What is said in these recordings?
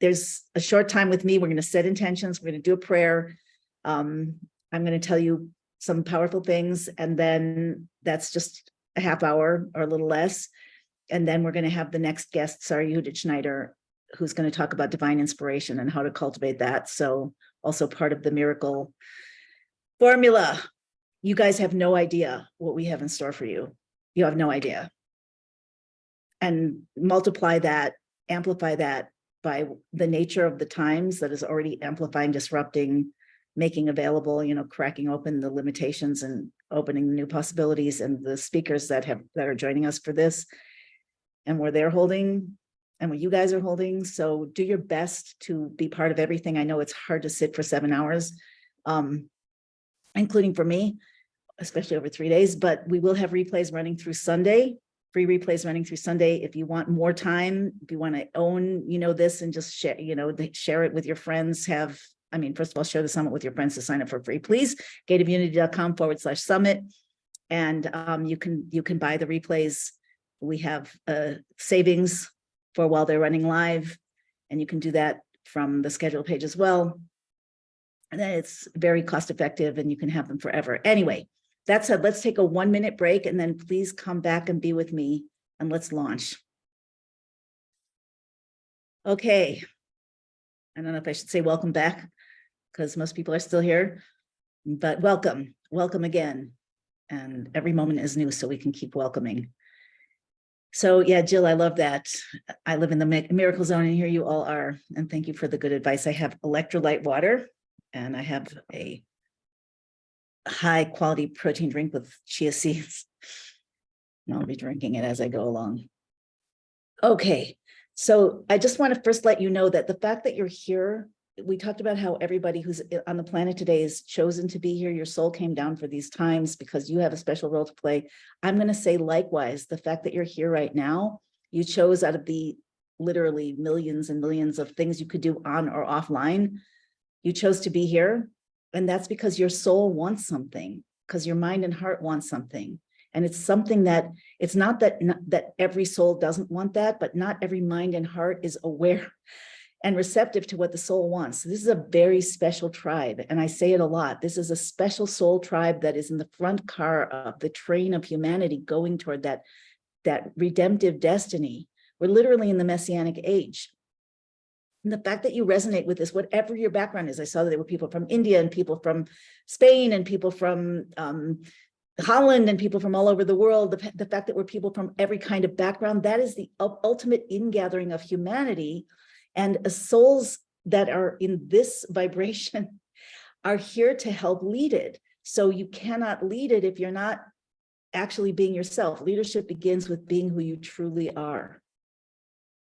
there's a short time with me. We're going to set intentions. We're going to do a prayer. I'm going to tell you some powerful things, and then that's just a half hour or a little less. And then we're going to have the next guest, Sarah Judith Schneider, who's going to talk about divine inspiration and how to cultivate that. So also part of the miracle formula. You guys have no idea what we have in store for you. You have no idea. And multiply that, amplify that by the nature of the times that is already amplifying, disrupting, making available, cracking open the limitations and opening the new possibilities, and the speakers that are joining us for this, and where they're holding and what you guys are holding. So do your best to be part of everything. I know it's hard to sit for 7 hours, including for me, especially over 3 days, but we will have replays running through Sunday, free replays running through Sunday. If you want more time, if you want to own, this and just share, share it with your friends, first of all, share the summit with your friends to sign up for free, please. gateofunity.com/summit. And you can buy the replays. We have savings for while they're running live, and you can do that from the schedule page as well. And then it's very cost effective, and you can have them forever. Anyway, that said, let's take a 1-minute break, and then please come back and be with me, and let's launch. Okay. I don't know if I should say welcome back, because most people are still here, but welcome again. And every moment is new, so we can keep welcoming. So yeah, Jill, I love that. I live in the miracle zone, and here you all are. And thank you for the good advice. I have electrolyte water, and I have a high quality protein drink with chia seeds. And I'll be drinking it as I go along. Okay, so I just want to first let you know that the fact that you're here, we talked about how everybody who's on the planet today is chosen to be here. Your soul came down for these times because you have a special role to play. I'm going to say likewise, the fact that you're here right now, you chose out of the literally millions and millions of things you could do on or offline, you chose to be here. And that's because your soul wants something, because your mind and heart want something. And it's something that, it's not that every soul doesn't want that, but not every mind and heart is aware and receptive to what the soul wants. This is a very special tribe. And I say it a lot. This is a special soul tribe that is in the front car of the train of humanity going toward that redemptive destiny. We're literally in the Messianic age. And the fact that you resonate with this, whatever your background is, I saw that there were people from India and people from Spain and people from Holland and people from all over the world. The fact that we're people from every kind of background, that is the ultimate ingathering of humanity. And souls that are in this vibration are here to help lead it. So you cannot lead it if you're not actually being yourself. Leadership begins with being who you truly are.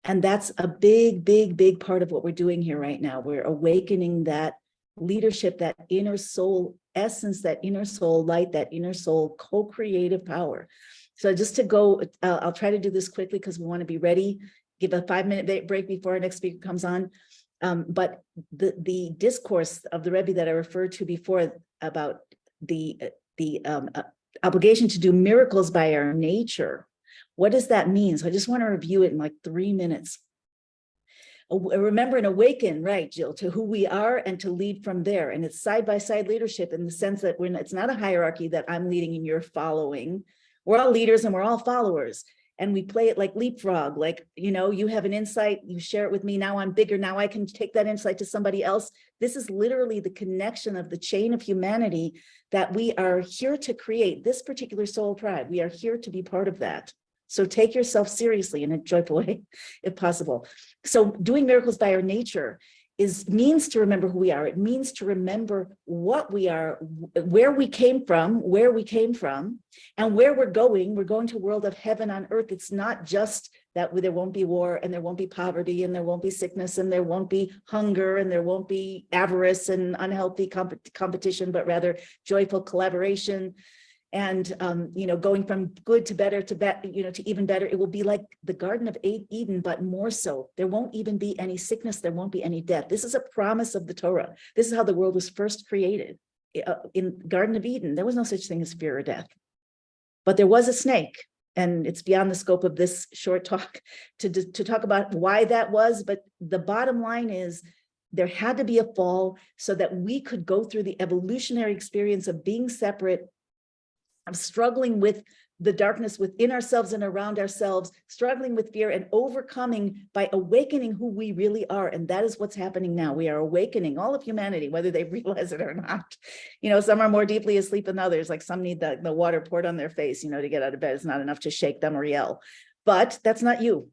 And that's a big, big, big part of what we're doing here right now. We're awakening that leadership, that inner soul essence, that inner soul light, that inner soul co-creative power. So just to go, I'll try to do this quickly because we want to be ready. Give a 5-minute break before our next speaker comes on. But the discourse of the Rebbe that I referred to before about the obligation to do miracles by our nature. What does that mean? So I just want to review it in like 3 minutes. Remember and awaken, right, Jill, to who we are and to lead from there. And it's side-by-side leadership in the sense that it's not a hierarchy that I'm leading and you're following. We're all leaders and we're all followers. And we play it like leapfrog, like, you have an insight, you share it with me, now I'm bigger, now I can take that insight to somebody else. This is literally the connection of the chain of humanity that we are here to create, this particular soul tribe. We are here to be part of that. So take yourself seriously in a joyful way, if possible. So doing miracles by our nature means to remember who we are. It means to remember what we are, where we came from, and where we're going. We're going to a world of heaven on earth. It's not just that there won't be war and there won't be poverty and there won't be sickness and there won't be hunger and there won't be avarice and unhealthy competition, but rather joyful collaboration. And, going from good to better to even better. It will be like the Garden of Eden, but more so. There won't even be any sickness. There won't be any death. This is a promise of the Torah. This is how the world was first created. In Garden of Eden, there was no such thing as fear or death. But there was a snake. And it's beyond the scope of this short talk to talk about why that was. But the bottom line is there had to be a fall so that we could go through the evolutionary experience of being separate, of struggling with the darkness within ourselves and around ourselves, struggling with fear and overcoming by awakening who we really are. And that is what's happening now. We are awakening all of humanity, whether they realize it or not. Some are more deeply asleep than others, like some need the water poured on their face, to get out of bed. It's not enough to shake them or yell. But that's not you.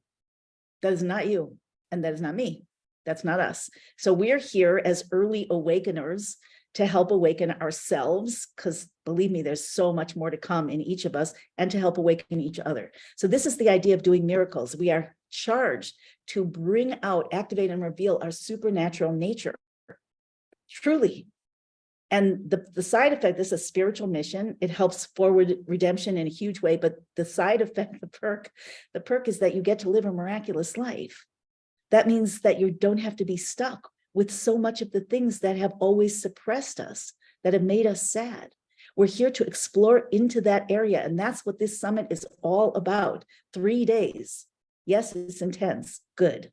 That is not you. And that is not me. That's not us. So we're here as early awakeners to help awaken ourselves, because believe me, there's so much more to come in each of us, and to help awaken each other. So this is the idea of doing miracles. We are charged to bring out, activate, and reveal our supernatural nature, truly. And the side effect, this is a spiritual mission. It helps forward redemption in a huge way, but the side effect, the perk is that you get to live a miraculous life. That means that you don't have to be stuck with so much of the things that have always suppressed us, that have made us sad. We're here to explore into that area. And that's what this summit is all about. 3 days. Yes, it's intense. Good.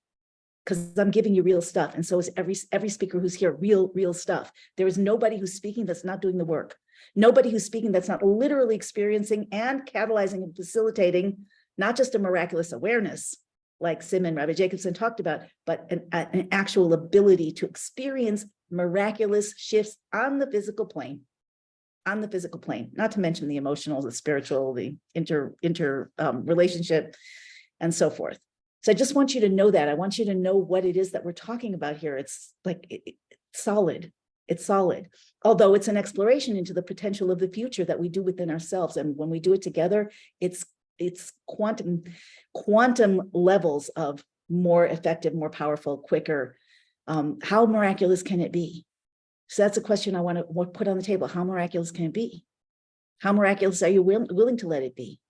Because I'm giving you real stuff. And so is every speaker who's here, real stuff. There is nobody who's speaking that's not doing the work. Nobody who's speaking that's not literally experiencing and catalyzing and facilitating not just a miraculous awareness, like Sim and Rabbi Jacobson talked about, but an actual ability to experience miraculous shifts on the physical plane, not to mention the emotional, the spiritual, the inter relationship, and so forth. So I just want you to know that. I want you to know what it is that we're talking about here. It's like, it's solid. It's solid. Although it's an exploration into the potential of the future that we do within ourselves. And when we do it together, it's quantum levels of more effective, more powerful, quicker. How miraculous can it be? So that's a question I want to put on the table. How miraculous can it be? How miraculous are you willing to let it be?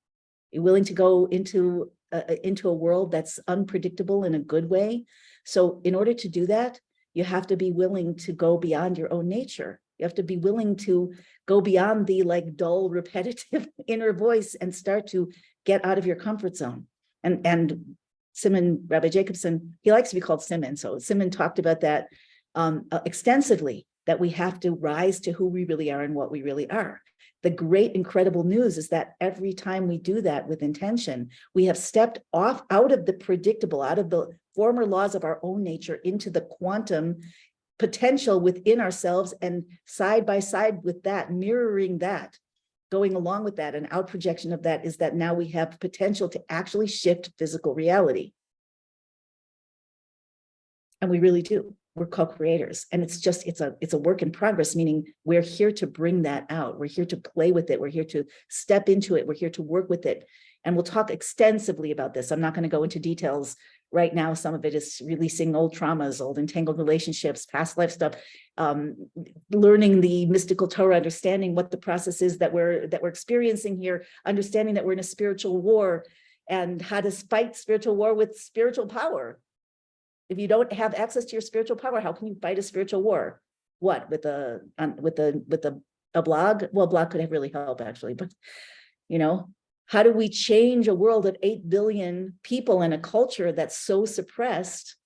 You're willing to go into a world that's unpredictable in a good way. So in order to do that, you have to be willing to go beyond your own nature. You have to be willing to go beyond the dull, repetitive inner voice and start to get out of your comfort zone. And Simon, Rabbi Jacobson, he likes to be called Simon. So Simon talked about that extensively, that we have to rise to who we really are and what we really are. The great, incredible news is that every time we do that with intention, we have stepped out of the predictable, out of the former laws of our own nature into the quantum potential within ourselves, and side by side with that, mirroring that, going along with that, an out projection of that is that now we have potential to actually shift physical reality. And we really do. We're co-creators, and it's a work in progress, meaning we're here to bring that out. We're here to play with it. We're here to step into it. We're here to work with it. And we'll talk extensively about this. I'm not going to go into details right now. Some of it is releasing old traumas, old entangled relationships, past life stuff, learning the mystical Torah, understanding what the process is that we're experiencing here, understanding that we're in a spiritual war, and how to fight spiritual war with spiritual power. If you don't have access to your spiritual power, how can you fight a spiritual war? What, with a blog? Well, a blog could really help, actually, but how do we change a world of 8 billion people in a culture that's so suppressed,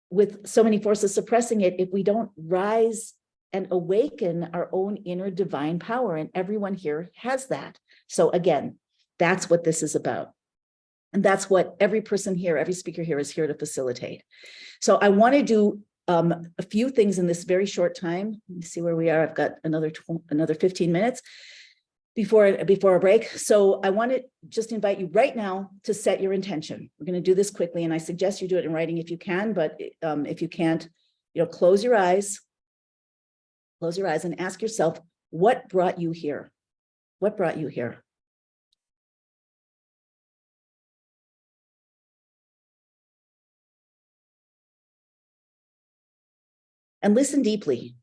with so many forces suppressing it, if we don't rise and awaken our own inner divine power? And everyone here has that. So again, that's what this is about. And that's what every person here, every speaker here is here to facilitate. So I want to do a few things in this very short time. Let me see where we are. I've got another 15 minutes before a break. So I want to just invite you right now to set your intention. We're going to do this quickly, and I suggest you do it in writing if you can, but if you can't, close your eyes and ask yourself, what brought you here? What brought you here? And listen deeply.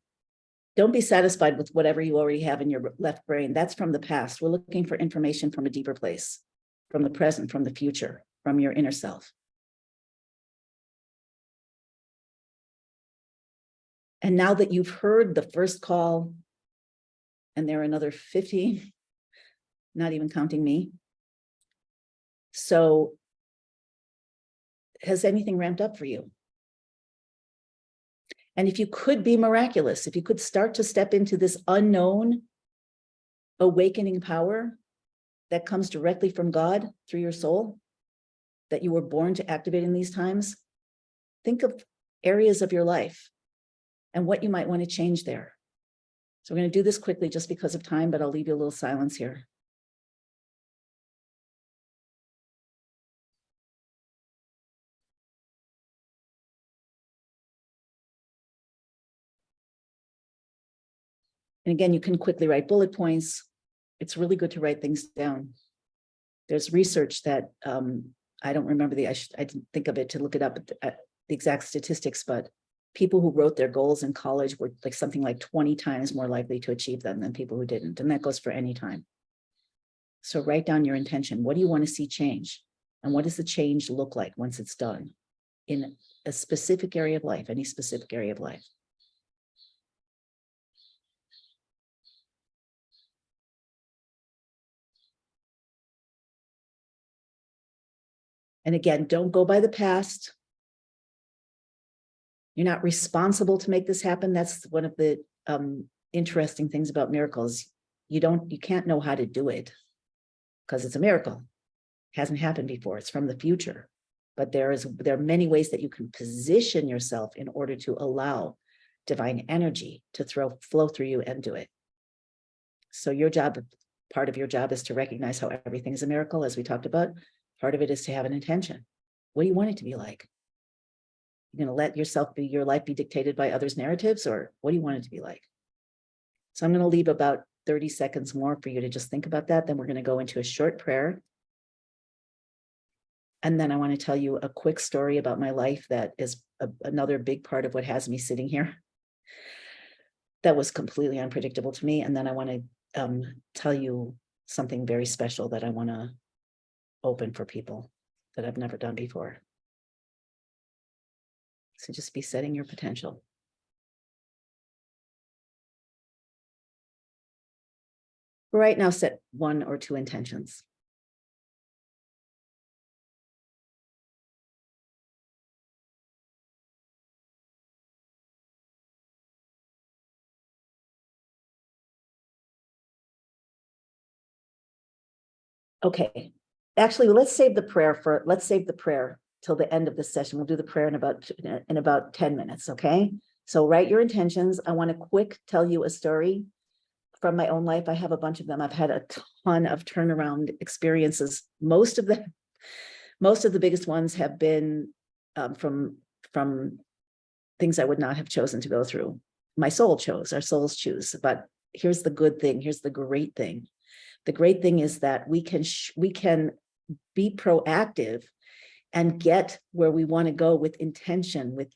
Don't be satisfied with whatever you already have in your left brain. That's from the past. We're looking for information from a deeper place, from the present, from the future, from your inner self. And now that you've heard the first call, and there are another 50, not even counting me, So has anything ramped up for you? And if you could be miraculous, if you could start to step into this unknown awakening power that comes directly from God through your soul, that you were born to activate in these times, think of areas of your life and what you might want to change there. So we're going to do this quickly just because of time, but I'll leave you a little silence here. And again, you can quickly write bullet points. It's really good to write things down. There's research that I don't remember I didn't think of it to look it up at the exact statistics, but people who wrote their goals in college were like something like 20 times more likely to achieve them than people who didn't. And that goes for any time. So write down your intention. What do you want to see change? And what does the change look like once it's done in a specific area of life, any specific area of life? And again, don't go by the past. You're not responsible to make this happen. That's one of the interesting things about miracles. You can't know how to do it because it's a miracle. It hasn't happened before. It's from the future. But there are many ways that you can position yourself in order to allow divine energy to flow through you and do it. So part of your job is to recognize how everything is a miracle, as we talked about. Part of it is to have an intention. What do you want it to be like? You're going to let your life be dictated by others' narratives, or what do you want it to be like? So I'm going to leave about 30 seconds more for you to just think about that. Then we're going to go into a short prayer. And then I want to tell you a quick story about my life that is another big part of what has me sitting here. That was completely unpredictable to me. And then I want to tell you something very special that I want to open for people that I've never done before. So just be setting your potential. Right now, set 1 or 2 intentions. Okay. Actually, let's save the prayer till the end of the session. We'll do the prayer in about 10 minutes, okay? So write your intentions. I want to tell you a story from my own life. I have a bunch of them. I've had a ton of turnaround experiences. Most of the biggest ones have been from things I would not have chosen to go through. My soul chose, our souls choose. But here's the good thing. Here's the great thing. The great thing is that we can be proactive and get where we want to go with intention, with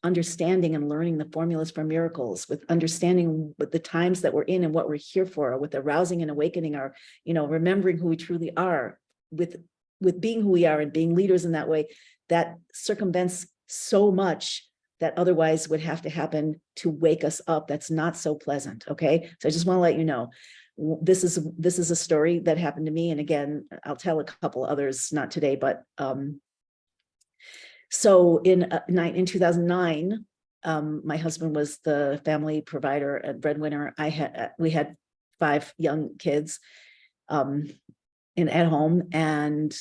understanding and learning the formulas for miracles, with understanding what the times that we're in and what we're here for, with arousing and awakening our, remembering who we truly are, with being who we are and being leaders in that way. That circumvents so much that otherwise would have to happen to wake us up. That's not so pleasant. Okay. So I just want to let you know, this is a story that happened to me. And again, I'll tell a couple others, not today, but so in 2009, my husband was the family provider and breadwinner. We had 5 young kids at home, and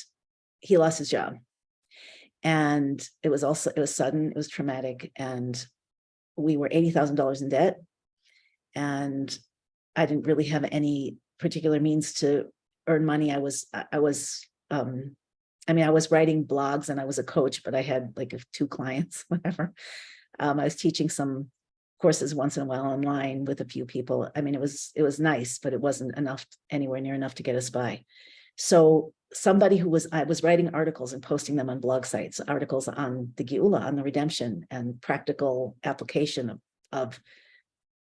he lost his job. And it was sudden, it was traumatic, and we were $80,000 in debt. And I didn't really have any particular means to earn money. I was writing blogs and I was a coach, but I had like 2 clients, whatever. I was teaching some courses once in a while online with a few people. I mean, it was nice, but it wasn't anywhere near enough to get us by. So I was writing articles and posting them on blog sites, articles on the Geula, on the redemption and practical application of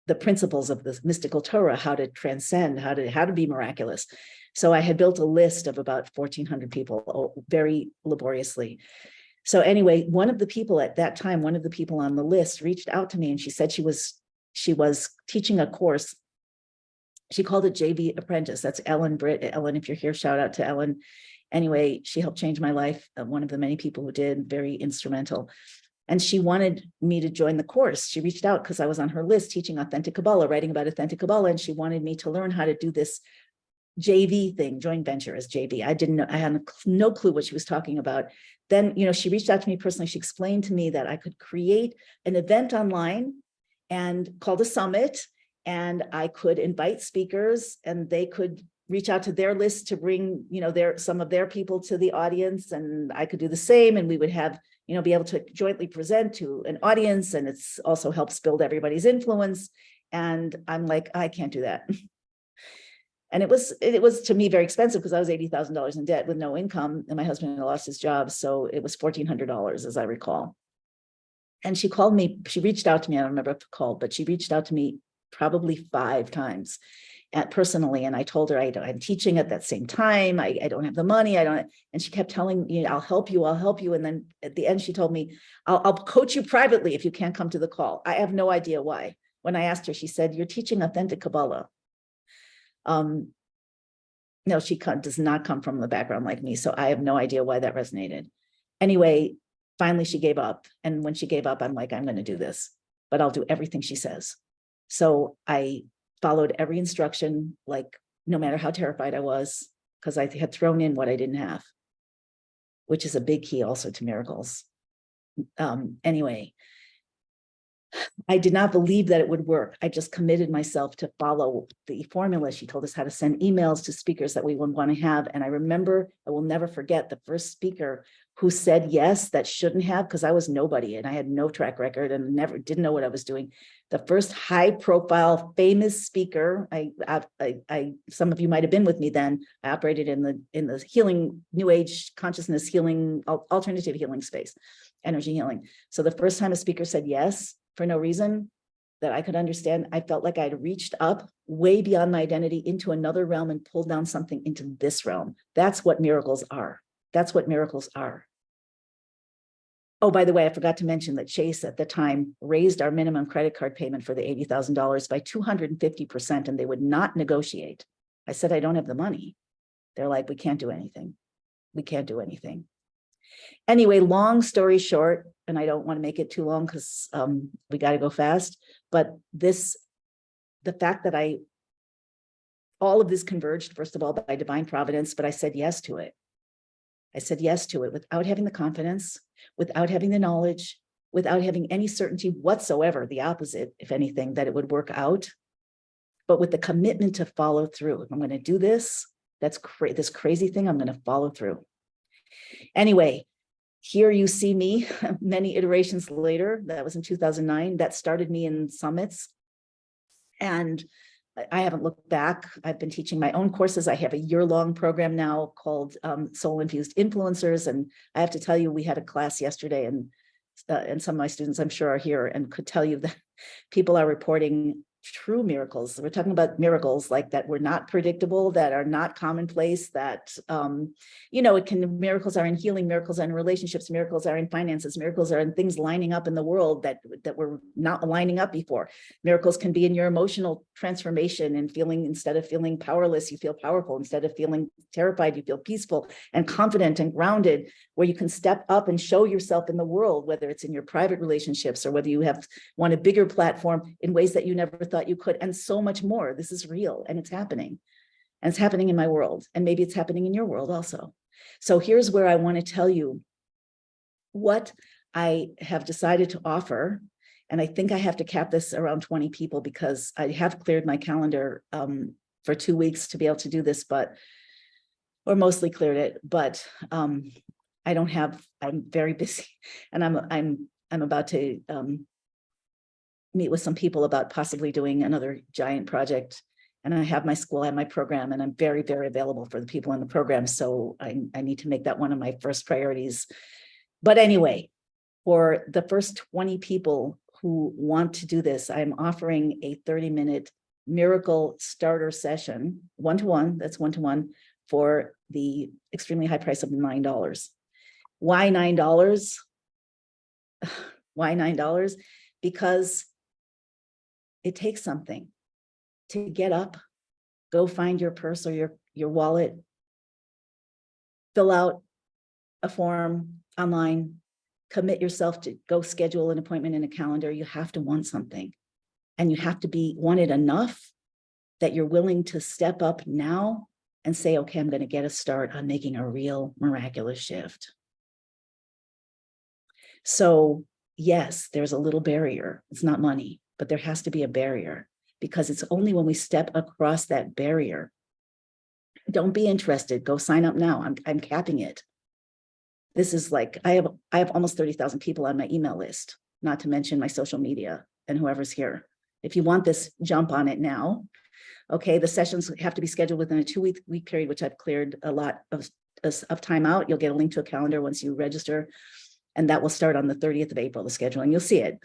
the principles of the mystical Torah, how to transcend, how to be miraculous. So I had built a list of about 1,400 people very laboriously. So anyway, one of the people on the list reached out to me, and she said she was teaching a course. She called it JV Apprentice. That's Ellen Britt. Ellen, if you're here, shout out to Ellen. Anyway, she helped change my life. One of the many people who did, very instrumental. And she wanted me to join the course. She reached out because I was on her list teaching authentic Kabbalah, writing about authentic Kabbalah. And she wanted me to learn how to do this JV thing, joint venture as JV. I didn't know, I had no clue what she was talking about. Then, she reached out to me personally. She explained to me that I could create an event online and called a summit, and I could invite speakers and they could reach out to their list to bring, some of their people to the audience, and I could do the same. And we would have, be able to jointly present to an audience, and it's also helps build everybody's influence. And I'm like, I can't do that. And it was to me very expensive because I was $80,000 in debt with no income, and my husband had lost his job. So it was $1,400, as I recall. And she called me, she reached out to me. I don't remember if it called, but she reached out to me probably 5 times personally. And I told her, I'm teaching at that same time. I don't have the money. And she kept telling me, I'll help you. And then at the end, she told me, I'll coach you privately if you can't come to the call. I have no idea why. When I asked her, she said, you're teaching authentic Kabbalah. No, she does not come from the background like me. So I have no idea why that resonated. Anyway, finally she gave up. And when she gave up, I'm like, I'm going to do this, but I'll do everything she says. So I followed every instruction, like no matter how terrified I was, because I had thrown in what I didn't have, which is a big key also to miracles. Anyway, I did not believe that it would work. I just committed myself to follow the formula. She told us how to send emails to speakers that we would want to have. And I remember, I will never forget the first speaker who said yes, that shouldn't have, because I was nobody and I had no track record and didn't know what I was doing. The first high profile, famous speaker, some of you might've been with me then. I operated in the healing, new age consciousness healing, alternative healing space, energy healing. So the first time a speaker said yes, for no reason that I could understand, I felt like I'd reached up way beyond my identity into another realm and pulled down something into this realm. That's what miracles are. That's what miracles are. Oh, by the way, I forgot to mention that Chase at the time raised our minimum credit card payment for the $80,000 by 250%, and they would not negotiate. I said, I don't have the money. They're like, we can't do anything. We can't do anything. Anyway, long story short, and I don't want to make it too long because we got to go fast, but the fact that all of this converged, first of all, by divine providence, but I said yes to it. I said yes to it without having the confidence, without having the knowledge, without having any certainty whatsoever, the opposite, if anything, that it would work out, but with the commitment to follow through. If I'm going to do this, this crazy thing, I'm going to follow through. Anyway, here you see me many iterations later. That was in 2009. That started me in summits. And I haven't looked back. I've been teaching my own courses. I have a year-long program now called Soul Infused Influencers. And I have to tell you, we had a class yesterday, and some of my students, I'm sure, are here and could tell you that people are reporting true miracles. We're talking about miracles like that were not predictable, that are not commonplace, that, miracles are in healing, miracles are in relationships, miracles are in finances, miracles are in things lining up in the world that were not lining up before. Miracles can be in your emotional transformation and instead of feeling powerless, you feel powerful. Instead of feeling terrified, you feel peaceful and confident and grounded, where you can step up and show yourself in the world, whether it's in your private relationships or whether you want a bigger platform in ways that you never thought you could, and so much more. This is real and it's happening. And it's happening in my world. And maybe it's happening in your world also. So here's where I want to tell you what I have decided to offer. And I think I have to cap this around 20 people because I have cleared my calendar for 2 weeks to be able to do this, or mostly cleared it, but I'm very busy, and I'm about to meet with some people about possibly doing another giant project. And I have my school, I have my program, and I'm very, very available for the people in the program. So I need to make that one of my first priorities. But anyway, for the first 20 people who want to do this, I'm offering a 30-minute miracle starter session, one-to-one, that's one-to-one, for the extremely high price of $9. Why $9? Why $9? Because it takes something to get up, go find your purse or your wallet, fill out a form online, commit yourself to go schedule an appointment in a calendar. You have to want something, and you have to want it enough that you're willing to step up now and say, okay, I'm going to get a start on making a real miraculous shift. So yes, there's a little barrier. It's not money, but there has to be a barrier, because it's only when we step across that barrier. Don't be interested. Go sign up now. I'm capping it. This is like, I have almost 30,000 people on my email list, not to mention my social media and whoever's here. If you want this, jump on it now. Okay, the sessions have to be scheduled within a 2-week period, which I've cleared a lot of time out. You'll get a link to a calendar once you register, and that will start on the 30th of April, the scheduling. You'll see it.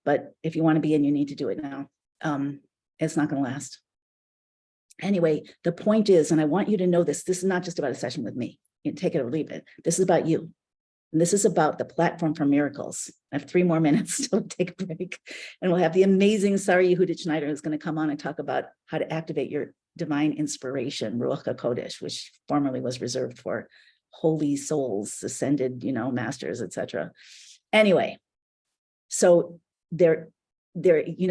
But if you want to be in, you need to do it now. It's not going to last. Anyway, the point is, and I want you to know this is not just about a session with me. You can take it or leave it. This is about you. And this is about the platform for miracles. I have 3 more minutes to take a break. And we'll have the amazing Sari Yehudit Schneider, who's going to come on and talk about how to activate your divine inspiration, Ruach HaKodesh, which formerly was reserved for holy souls, ascended, masters, etc. Anyway, so there,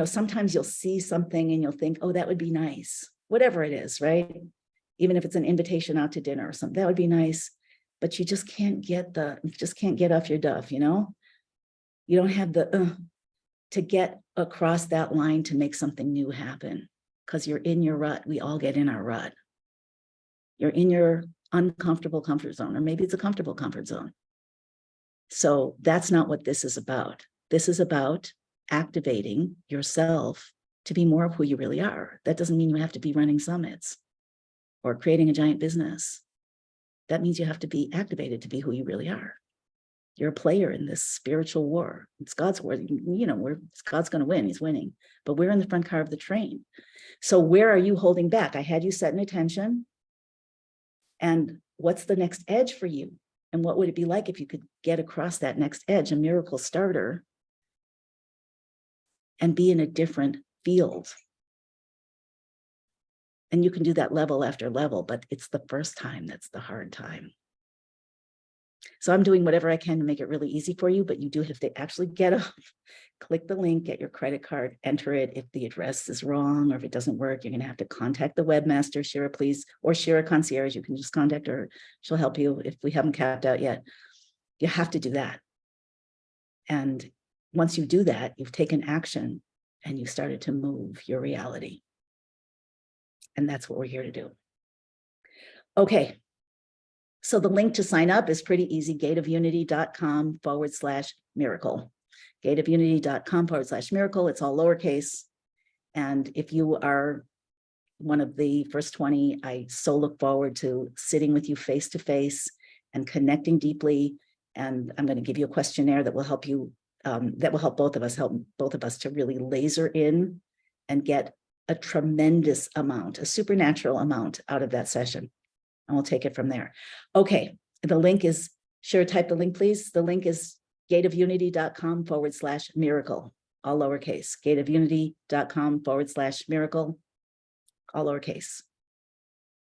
sometimes you'll see something and you'll think, oh, that would be nice. Whatever it is, right? Even if it's an invitation out to dinner or something, that would be nice. But you just can't get off your duff, You don't have to get across that line to make something new happen, because you're in your rut. We all get in our rut. You're in your uncomfortable comfort zone, or maybe it's a comfortable comfort zone. So that's not what this is about. This is about activating yourself to be more of who you really are. That doesn't mean you have to be running summits or creating a giant business. That means you have to be activated to be who you really are. You're a player in this spiritual war. It's God's war. God's going to win. He's winning. But we're in the front car of the train. So where are you holding back? I had you set an intention. And what's the next edge for you? And what would it be like if you could get across that next edge, a miracle starter, and be in a different field? And you can do that level after level, but it's the first time that's the hard time. So I'm doing whatever I can to make it really easy for you, but you do have to actually get up, click the link, get your credit card, enter it. If the address is wrong or if it doesn't work, you're going to have to contact the webmaster, Shira, please, or Shira Concierge. You can just contact her. She'll help you if we haven't capped out yet. You have to do that. And once you do that, you've taken action and you started to move your reality. And that's what we're here to do. Okay. So the link to sign up is pretty easy, gateofunity.com/miracle. Gateofunity.com/miracle. It's all lowercase. And if you are one of the first 20, I so look forward to sitting with you face to face and connecting deeply. And I'm going to give you a questionnaire that will help you, that will help both of us to really laser in and get a tremendous amount, a supernatural amount out of that session. And we'll take it from there. Okay, the link is, Shira, type the link, please. The link is gateofunity.com/miracle, all lowercase. Gateofunity.com/miracle, all lowercase.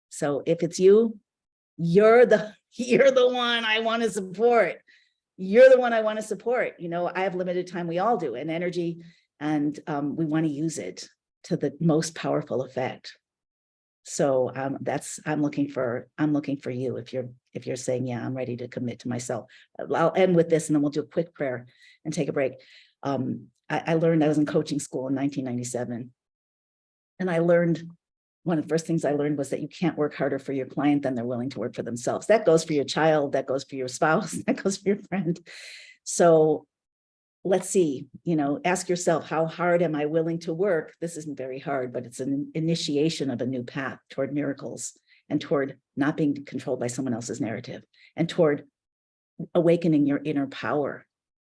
So if it's you, you're the one I want to support. You're the one I want to support. I have limited time, we all do, and energy, and we want to use it to the most powerful effect. So I'm looking for you if you're saying, yeah, I'm ready to commit to myself. I'll end with this and then we'll do a quick prayer and take a break. I was in coaching school in 1997. And I learned, one of the first things I learned was that you can't work harder for your client than they're willing to work for themselves. That goes for your child, that goes for your spouse, that goes for your friend. So let's see, ask yourself, how hard am I willing to work? This isn't very hard, but it's an initiation of a new path toward miracles and toward not being controlled by someone else's narrative and toward awakening your inner power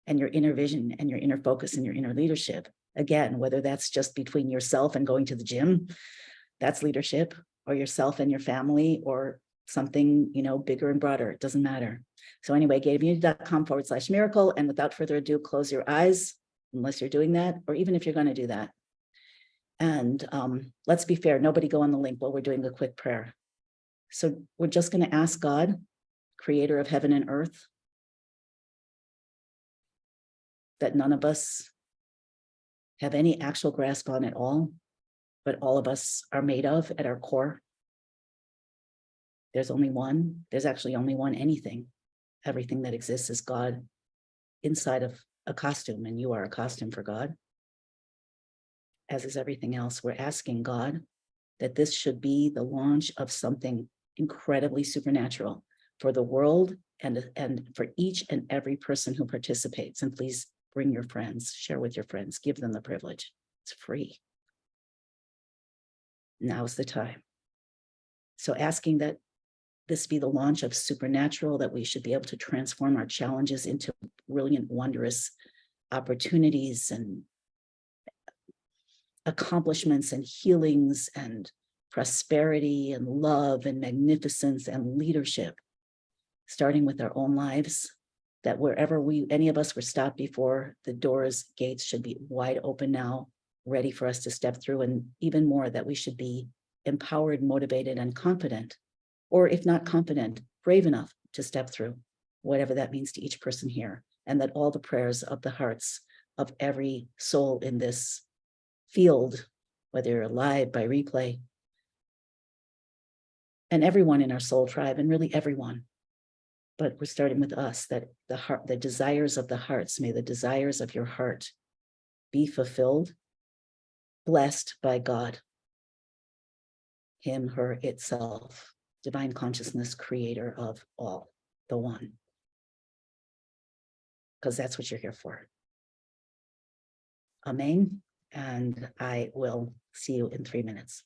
and your inner vision and your inner focus and your inner leadership. Again, whether that's just between yourself and going to the gym, that's leadership, or yourself and your family, or something, bigger and broader. It doesn't matter. So anyway, gateofunity.com/miracle. And without further ado, close your eyes, unless you're doing that, or even if you're going to do that. And let's be fair, nobody go on the link while we're doing a quick prayer. So we're just going to ask God creator of heaven and earth, that none of us have any actual grasp on at all, but all of us are made of at our core. There's actually only one anything. Everything that exists is God inside of a costume, and you are a costume for God, as is everything else. We're asking God that this should be the launch of something incredibly supernatural for the world and for each and every person who participates. And please bring your friends, share with your friends, give them the privilege. It's free. Now's the time. So asking that this be the launch of supernatural, that we should be able to transform our challenges into brilliant, wondrous opportunities and accomplishments and healings and prosperity and love and magnificence and leadership, starting with our own lives, that wherever any of us were stopped before, the doors, gates should be wide open now, ready for us to step through, and even more, that we should be empowered, motivated, and confident, or if not confident, brave enough to step through, whatever that means to each person here, and that all the prayers of the hearts of every soul in this field, whether you're alive by replay, and everyone in our soul tribe, and really everyone, but we're starting with us, that the desires of the hearts, may the desires of your heart be fulfilled, blessed by God, him, her, itself, divine consciousness, creator of all, the one, because that's what you're here for. Amen. And I will see you in 3 minutes.